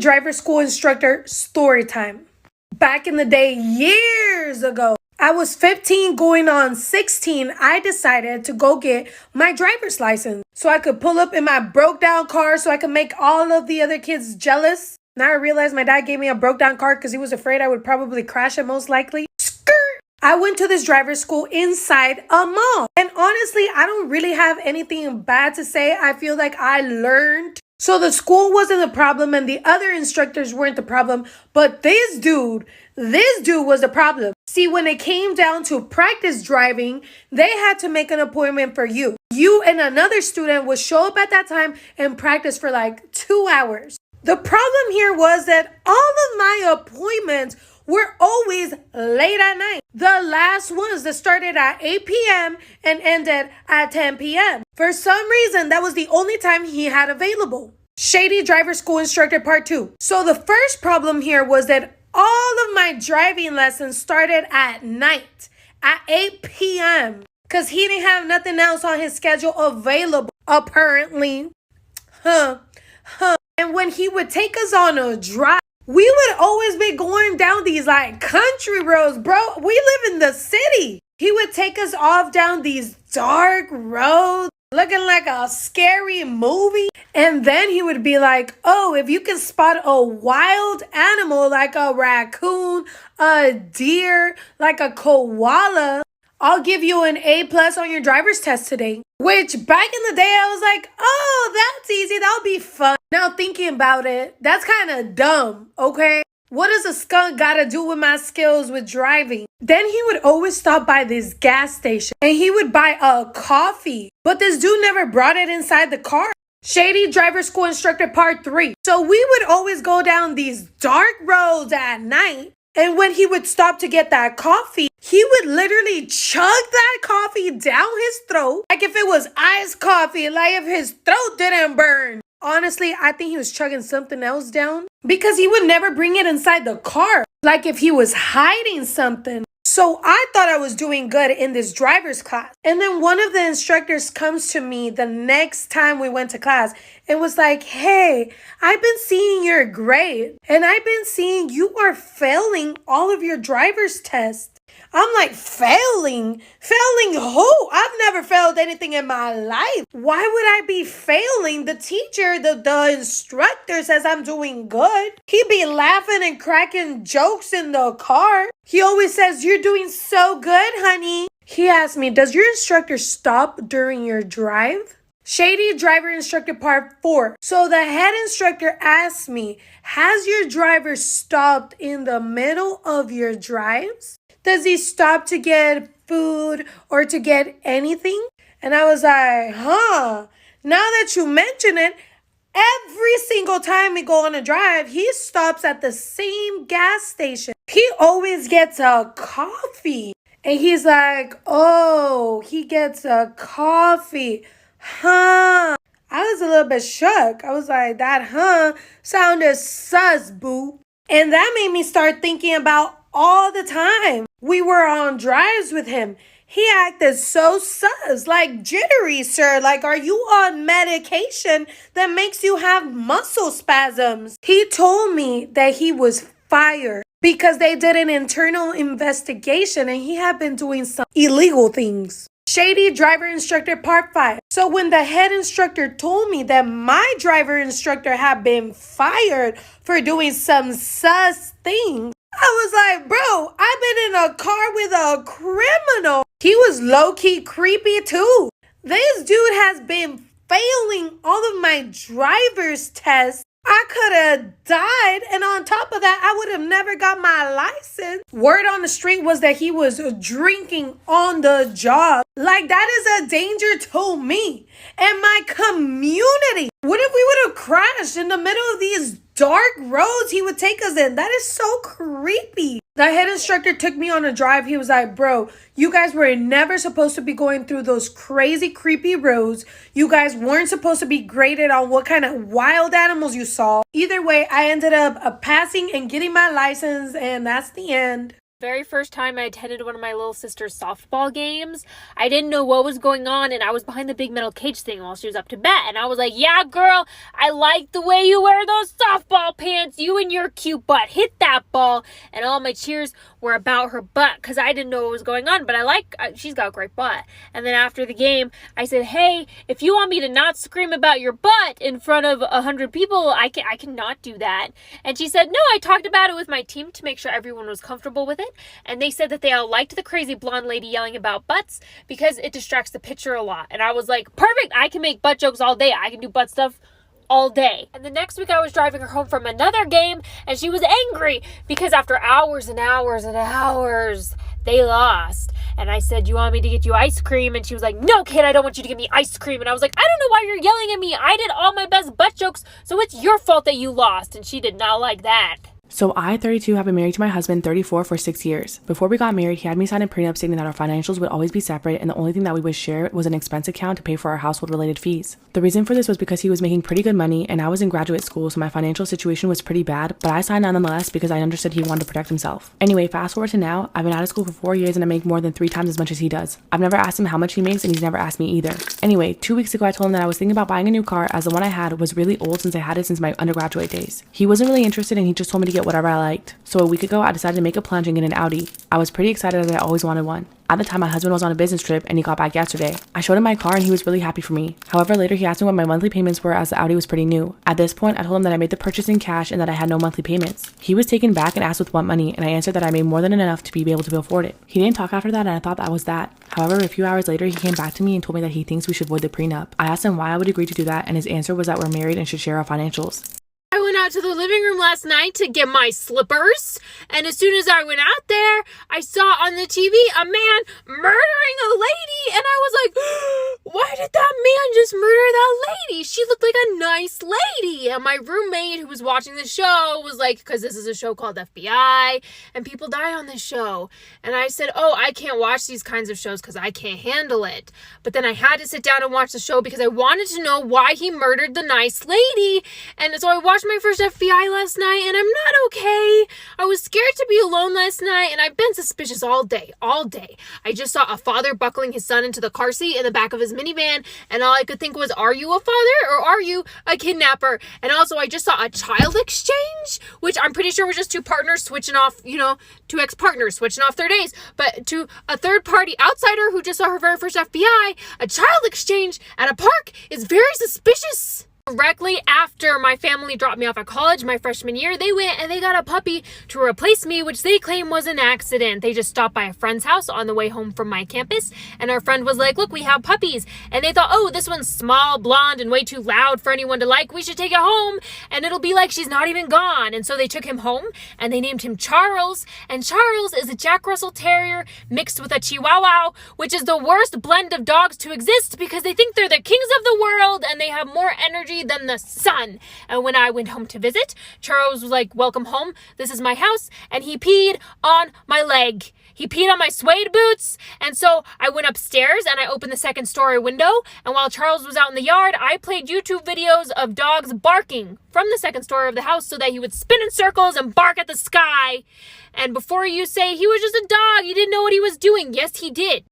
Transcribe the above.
driver school instructor story time. Back in the day, years ago, I was 15 going on 16. I decided to go get my driver's license so I could pull up in my broke down car so I could make all of the other kids jealous. Now I realize my dad gave me a broke down car because he was afraid I would probably crash it most likely. Skirt! I went to this driver's school inside a mall. And honestly, I don't really have anything bad to say. I feel like I learned. So the school wasn't the problem and the other instructors weren't the problem. But this dude was the problem. See, when it came down to practice driving, they had to make an appointment for you. You and another student would show up at that time and practice for like 2 hours. The problem here was that all of my appointments were always late at night. The last ones that started at 8 p.m. and ended at 10 p.m. For some reason, that was the only time he had available. Shady driver school instructor part 2. So the first problem here was that all of my driving lessons started at night at 8 p.m. because he didn't have nothing else on his schedule available, apparently. And when he would take us on a drive, we would always be going down these like country roads, bro. We live in the city. He would take us off down these dark roads, looking like a scary movie. And then he would be like, oh, if you can spot a wild animal like a raccoon, a deer, like a koala, I'll give you an A+ on your driver's test today. Which back in the day, I was like, oh, that's easy. That'll be fun. Now thinking about it, that's kind of dumb, okay? What does a skunk got to do with my skills with driving? Then he would always stop by this gas station and he would buy a coffee. But this dude never brought it inside the car. Shady driver school instructor part 3. So we would always go down these dark roads at night. And when he would stop to get that coffee, he would literally chug that coffee down his throat. Like if it was iced coffee, like if his throat didn't burn. Honestly, I think he was chugging something else down because he would never bring it inside the car. Like if he was hiding something. So I thought I was doing good in this driver's class. And then one of the instructors comes to me the next time we went to class and was like, hey, I've been seeing your grade and I've been seeing you are failing all of your driver's tests. I'm like, failing? Failing who? I've never failed anything in my life. Why would I be failing? The teacher, the instructor says I'm doing good. He be laughing and cracking jokes in the car. He always says, you're doing so good, honey. He asked me, does your instructor stop during your drive? Shady driver instructor part 4. So the head instructor asked me, has your driver stopped in the middle of your drives? Does he stop to get food or to get anything? And I was like, huh. Now that you mention it, every single time we go on a drive, he stops at the same gas station. He always gets a coffee. And he's like, oh, he gets a coffee. Huh. I was a little bit shook. I was like, that sounded sus, boo. And that made me start thinking about all the time we were on drives with him. He acted so sus, like jittery, sir. Like, are you on medication that makes you have muscle spasms? He told me that he was fired because they did an internal investigation and he had been doing some illegal things. Shady driver instructor part 5. So when the head instructor told me that my driver instructor had been fired for doing some sus things, I was like, bro, I've been in a car with a criminal. He was low-key creepy too. This dude has been failing all of my driver's tests. I could have died, and on top of that, I would have never got my license. Word on the street was that he was drinking on the job. Like, that is a danger to me and my community. What if we would have crashed in the middle of these dark roads he would take us in? That is so creepy. The head instructor took me on a drive. He was like, bro, you guys were never supposed to be going through those crazy, creepy roads. You guys weren't supposed to be graded on what kind of wild animals you saw. Either way, I ended up passing and getting my license, and that's the end. Very first time I attended one of my little sister's softball games, I didn't know what was going on, and I was behind the big metal cage thing while she was up to bat, and I was like, yeah, girl, I like the way you wear those softball pants, you and your cute butt, hit that ball, and all my cheers were about her butt, because I didn't know what was going on, but she's got a great butt. And then after the game, I said, hey, if you want me to not scream about your butt in front of 100 people, I cannot do that. And she said, no, I talked about it with my team to make sure everyone was comfortable with it. And they said that they all liked the crazy blonde lady yelling about butts because it distracts the pitcher a lot. And I was like, perfect, I can make butt jokes all day. I can do butt stuff all day. And the next week I was driving her home from another game, and she was angry because after hours and hours and hours, they lost. And I said, you want me to get you ice cream? And she was like, no, kid, I don't want you to get me ice cream. And I was like, I don't know why you're yelling at me. I did all my best butt jokes, so it's your fault that you lost. And she did not like that. So I, 32, have been married to my husband, 34, for 6 years. Before we got married, he had me sign a prenup stating that our financials would always be separate, and the only thing that we would share was an expense account to pay for our household-related fees. The reason for this was because he was making pretty good money, and I was in graduate school, so my financial situation was pretty bad, but I signed on nonetheless because I understood he wanted to protect himself. Anyway, fast forward to now, I've been out of school for 4 years, and I make more than 3 times as much as he does. I've never asked him how much he makes, and he's never asked me either. Anyway, 2 weeks ago, I told him that I was thinking about buying a new car, as the one I had was really old since I had it since my undergraduate days. He wasn't really interested, and he just told me to get whatever I liked. So a week ago, I decided to make a plunge and get an Audi. I was pretty excited as I always wanted one. At the time, my husband was on a business trip and he got back yesterday. I showed him my car and he was really happy for me. However, later he asked me what my monthly payments were as the Audi was pretty new. At this point, I told him that I made the purchase in cash and that I had no monthly payments. He was taken back and asked with what money, and I answered that I made more than enough to be able to afford it. He didn't talk after that, and I thought that was that. However, a few hours later, he came back to me and told me that he thinks we should void the prenup. I asked him why I would agree to do that, and his answer was that we're married and should share our financials. I went out to the living room last night to get my slippers, and as soon as I went out there, I saw on the TV a man murdering a lady, and I was like, why did that man just murder that lady? She looked like a nice lady. And my roommate who was watching the show was like, because this is a show called FBI, and people die on this show. And I said, oh, I can't watch these kinds of shows because I can't handle it. But then I had to sit down and watch the show because I wanted to know why he murdered the nice lady. And so I watched my first FBI last night, and I'm not okay. I was scared to be alone last night, and I've been suspicious all day. I just saw a father buckling his son into the car seat in the back of his minivan, and all I could think was, are you a father or are you a kidnapper? And also, I just saw a child exchange, which I'm pretty sure was just two partners switching off, two ex-partners switching off their days, but to a third-party outsider who just saw her very first FBI, a child exchange at a park is very suspicious. Directly after my family dropped me off at college my freshman year, they went and they got a puppy to replace me, which they claim was an accident. They just stopped by a friend's house on the way home from my campus, and our friend was like, look, we have puppies. And they thought, oh, this one's small, blonde, and way too loud for anyone to like. We should take it home, and it'll be like she's not even gone. And so they took him home, and they named him Charles. And Charles is a Jack Russell Terrier mixed with a Chihuahua, which is the worst blend of dogs to exist because they think they're the kings of the world, and they have more energy than the sun. And when I went home to visit, Charles was like, welcome home, this is my house, and he peed on my leg. He peed on my suede boots, and so I went upstairs and I opened the second story window, and while Charles was out in the yard, I played YouTube videos of dogs barking from the second story of the house so that he would spin in circles and bark at the sky. And before you say he was just a dog, he didn't know what he was doing, yes he did.